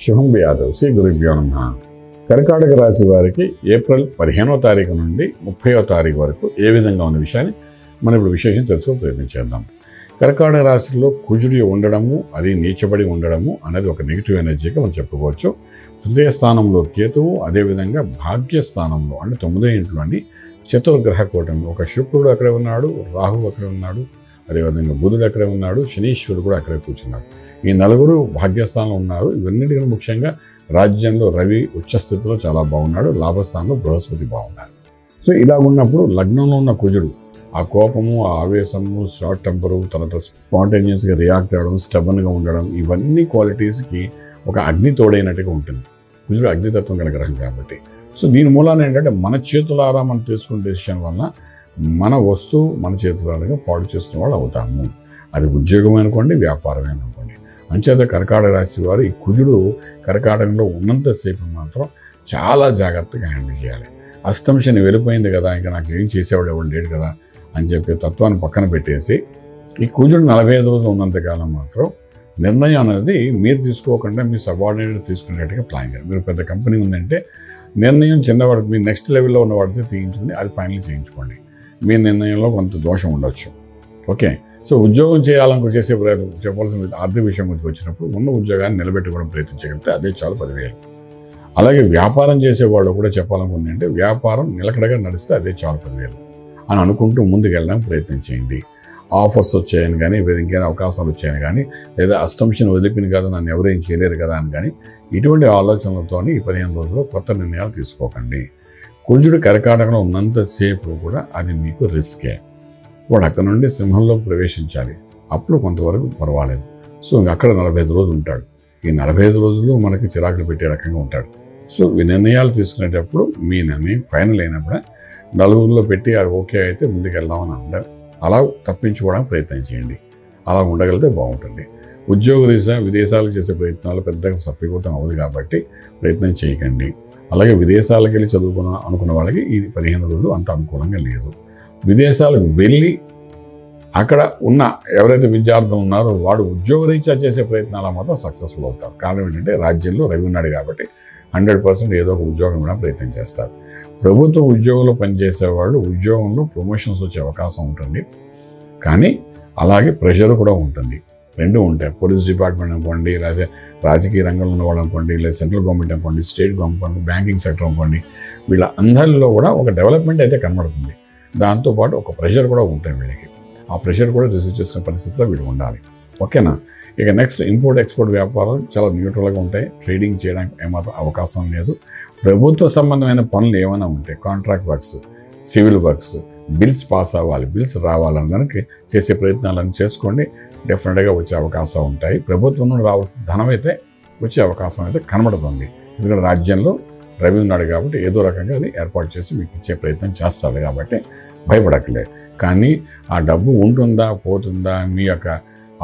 శుభం వ్యాధవ్ శ్రీ గురుభ్యో నమః. కర్కాటక రాశి వారికి ఏప్రిల్ 15వ తారీఖు నుండి 30వ తారీఖు వరకు ఏ విధంగా ఉన్న విషయాన్ని మనం ఇప్పుడు విశేషం తెలుసుకుని ప్రయత్నం చేద్దాం. కర్కాటక రాశిలో కుజుడు ఉండడము, అది నీచబడి ఉండడము అనేది ఒక నెగిటివ్ ఎనర్జీగా మనం చెప్పుకోవచ్చు. తృతీయ స్థానంలో కేతువు, అదేవిధంగా భాగ్యస్థానంలో అంటే 9వ ఇంట్లోని చతుర్గ్రహ కూటమి, ఒక శుక్రుడు అక్కడే ఉన్నాడు, రాహువు అక్కడే ఉన్నాడు, అదేవిధంగా బుధుడు అక్కడే ఉన్నాడు, శనీశ్వరుడు కూడా అక్కడే కూర్చున్నాడు. ఈ నలుగురు భాగ్యస్థానంలో ఉన్నారు. ఇవన్నిటికన్నా ముఖ్యంగా రాజ్యంలో రవి ఉచ్చస్థితిలో చాలా బాగున్నాడు, లాభస్థానంలో బృహస్పతి బాగున్నారు. సో ఇలా ఉన్నప్పుడు లగ్నంలో ఉన్న కుజుడు ఆ కోపము, ఆ ఆవేశము, షార్ట్ టెంపరు, తర్వాత స్పాంటేనియస్గా రియాక్ట్ అవ్వడం, స్టబన్గా ఉండడం, ఇవన్నీ క్వాలిటీస్కి ఒక అగ్ని తోడైనట్టుగా ఉంటుంది. కుజుడు అగ్నితత్వం గల గ్రహం కాబట్టి. సో దీని మూలాన ఏంటంటే మన చేతులారా మనం తీసుకునే డెసిషన్ వల్ల మన వస్తువు మన చేతులారాగా పాడు చేసుకునే వాళ్ళు అవుతాము. అది ఉద్యోగం అనుకోండి, వ్యాపారమే అనుకోండి. అంచేత కర్కాటక రాశి వారు ఈ కుజుడు కర్కాటకంలో ఉన్నంతసేపు మాత్రం చాలా జాగ్రత్తగా హ్యాండిల్ చేయాలి. అష్టమ శని వెళ్ళిపోయింది కదా, ఇంకా నాకు ఏం చేసేవాడు ఎవరు లేడు కదా అని చెప్పి తత్వాన్ని పక్కన పెట్టేసి ఈ కుజుడు 45 రోజులు ఉన్నంతకాలం మాత్రం నిర్ణయం అనేది మీరు తీసుకోకుండా మీ సబార్డినేట్ తీసుకునేట్టుగా ప్లాన్ చేయాలి. మీరు పెద్ద కంపెనీ ఉందంటే నిర్ణయం చిన్నవాడు మీ నెక్స్ట్ లెవెల్లో ఉన్నవాడితో తీయించుకుని అది ఫైనల్ చేయించుకోండి. మీ నిర్ణయంలో కొంత దోషం ఉండొచ్చు. ఓకే. సో ఉద్యోగం చేయాలని చేసే ప్రయత్నం చెప్పాల్సిన ఆర్థిక విషయం గురించి వచ్చినప్పుడు ఉన్న ఉద్యోగాన్ని నిలబెట్టుకోవడం ప్రయత్నించగలిగితే అదే చాలు 10,000. అలాగే వ్యాపారం చేసేవాళ్ళు కూడా చెప్పాలనుకుంది అంటే వ్యాపారం నిలకడగా నడిస్తే అదే చాలు 10,000 అని అనుకుంటూ ముందుకు వెళ్ళడానికి ప్రయత్నం చేయండి. ఆఫర్స్ వచ్చాయని కానీ, ఇంకేదైనా అవకాశాలు వచ్చాయని కానీ, లేదా అష్టంశని వదిలిపోయింది కదా, నన్ను ఎవరేం చేయలేరు కదా అని కానీ, ఇటువంటి ఆలోచనలతో ఈ 15 రోజుల్లో కొత్త నిర్ణయాలు తీసుకోకండి. కుజుడు కర్కాటకంలో ఉన్నంతసేపు కూడా అది మీకు రిస్కే. వాడు అక్కడ నుండి సింహంలో ప్రవేశించాలి. అప్పుడు కొంతవరకు పర్వాలేదు. సో అక్కడ 45 రోజులు ఉంటాడు. ఈ 45 రోజులు మనకి చిరాకులు పెట్టే రకంగా ఉంటాడు. సో ఈ నిర్ణయాలు తీసుకునేటప్పుడు మీ నిర్ణయం ఫైనల్ అయినప్పుడు నలుగురిలో పెట్టి అది ఓకే అయితే ముందుకు వెళ్దామని అంటారు. అలా తప్పించుకోవడానికి ప్రయత్నం చేయండి. అలా ఉండగలిగితే బాగుంటుంది. ఉద్యోగ రీత్యా విదేశాలు చేసే ప్రయత్నాలు పెద్దగా సఫలీకృతం అవ్వదు కాబట్టి ప్రయత్నం చేయకండి. అలాగే విదేశాలకు వెళ్ళి అనుకున్న వాళ్ళకి ఈ 15 రోజులు అంత అనుకూలంగా లేదు. విదేశాలకు వెళ్ళి అక్కడ ఉన్న ఎవరైతే విద్యార్థులు ఉన్నారో వాడు ఉద్యోగ రీత్యా చేసే ప్రయత్నాలు మాత్రం సక్సెస్ఫుల్ అవుతారు. కారణం ఏంటంటే రాజ్యంలో రవి ఉన్నాడు కాబట్టి 100% ఏదో ఒక ఉద్యోగం కూడా ప్రయత్నం చేస్తారు. ప్రభుత్వ ఉద్యోగంలో పనిచేసే వాళ్ళు ఉద్యోగంలో ప్రమోషన్స్ వచ్చే అవకాశం ఉంటుంది. కానీ అలాగే ప్రెషర్ కూడా ఉంటుంది. రెండు ఉంటాయి. పోలీస్ డిపార్ట్మెంట్ అనుకోండి, లేదా రాజకీయ రంగంలో ఉన్న వాళ్ళు అనుకోండి, లేదా సెంట్రల్ గవర్నమెంట్ అనుకోండి, స్టేట్ గవర్నమెంట్, బ్యాంకింగ్ సెక్టర్ అనుకోండి, వీళ్ళ అందరిలో కూడా ఒక డెవలప్మెంట్ అయితే కనబడుతుంది. దాంతోపాటు ఒక ప్రెషర్ కూడా ఉంటుంది వీళ్ళకి. ఆ ప్రెషర్ కూడా రిసీవ్ చేసుకునే పరిస్థితిలో వీళ్ళు ఉండాలి. ఓకేనా. ఇక నెక్స్ట్ ఇంపోర్ట్ ఎక్స్పోర్ట్ వ్యాపారాలు చాలా న్యూట్రల్గా ఉంటాయి. ట్రేడింగ్ చేయడానికి ఏమాత్రం అవకాశం లేదు. ప్రభుత్వ సంబంధమైన పనులు ఏమైనా ఉంటాయి, contract works, civil works, bills pass అవ్వాలి, బిల్స్ రావాలని దానికి చేసే ప్రయత్నాలను చేసుకోండి. డెఫినెట్గా వచ్చే అవకాశం ఉంటాయి. ప్రభుత్వం నుండి రావాల్సిన ధనం అయితే వచ్చే అవకాశం అయితే కనబడుతుంది. ఎందుకంటే రాజ్యంలో రవి ఉన్నాడు కాబట్టి ఏదో రకంగా అది ఏర్పాటు చేసి మీకు ఇచ్చే ప్రయత్నం చేస్తాడు కాబట్టి భయపడకలే. కానీ ఆ డబ్బు ఉంటుందా పోతుందా, మీ యొక్క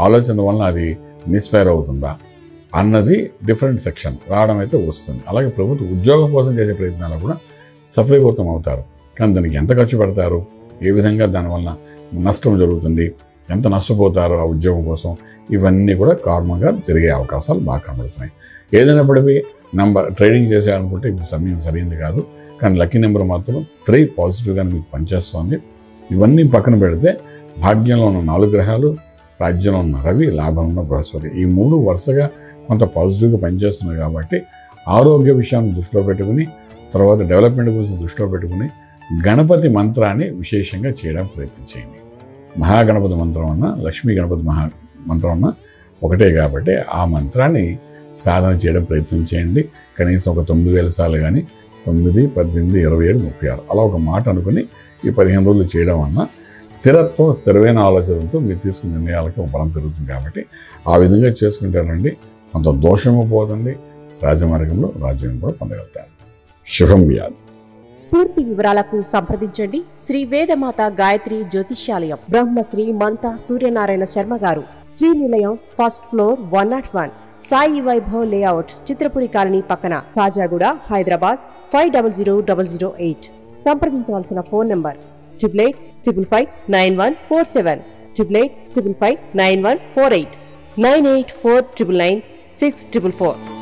ఆలోచన వలన అది మిస్ఫైర్ అవుతుందా అన్నది డిఫరెంట్ సెక్షన్. రావడం అయితే వస్తుంది. అలాగే ప్రభుత్వ ఉద్యోగం కోసం చేసే ప్రయత్నాలు కూడా సఫలీకృతం అవుతారు. కానీ దానికి ఎంత ఖర్చు పెడతారు, ఏ విధంగా దానివల్ల నష్టం జరుగుతుంది, ఎంత నష్టపోతారు ఆ ఉద్యోగం కోసం, ఇవన్నీ కూడా కారణంగా జరిగే అవకాశాలు బాగా కనబడుతున్నాయి. ఏదైనప్పటికీ ట్రేడింగ్ చేసేయాలనుకుంటే ఇప్పుడు సమయం సరైనది కాదు. కానీ లక్కీ నెంబర్ మాత్రం 3 పాజిటివ్గా మీకు పనిచేస్తుంది. ఇవన్నీ పక్కన పెడితే భాగ్యంలో ఉన్న 4 గ్రహాలు, రాజ్యంలో ఉన్న రవి, లాభంలో ఉన్న బృహస్పతి, ఈ 3 వరుసగా కొంత పాజిటివ్గా పనిచేస్తున్నాయి కాబట్టి ఆరోగ్య విషయాన్ని దృష్టిలో పెట్టుకుని, తర్వాత డెవలప్మెంట్ గురించి దృష్టిలో పెట్టుకుని గణపతి మంత్రాన్ని విశేషంగా చేయడానికి ప్రయత్నం చేయండి. మహాగణపతి మంత్రం అన్న, లక్ష్మీ గణపతి మంత్రం అన్న ఒకటే కాబట్టి ఆ మంత్రాన్ని సాధన చేయడం ప్రయత్నం చేయండి. కనీసం ఒక 9,000 సార్లు కానీ 9, 18, 27, 36 అలా ఒక మాట అనుకుని ఈ 15 రోజులు చేయడం వలన స్థిరత్వం, స్థిరమైన ఆలోచనతో మీరు తీసుకున్న నిర్ణయాలకి బలం పెరుగుతుంది. కాబట్టి ఆ విధంగా చేసుకుంటారండి. కొంత దోషము పోతుంది. రాజమార్గంలో రాజ్యం కూడా పొందగలుగుతారు. శుభం వ్యాధి. పూర్తి వివరాలకు సంప్రదించండి శ్రీ వేదమాత గాయత్రి జ్యోతిష్యాలయం, Brahmasri మంతా Suryanarayana Sharma garu, Srinilayam, first floor, 101, Sai Vaibhav layout, Chitrapuri colony పక్కన, కాజాగూడ, హైదరాబాద్ 500008. సంప్రదించవలసిన ఫోన్ నంబర్ 8855559147, 8855559148, 9849996644.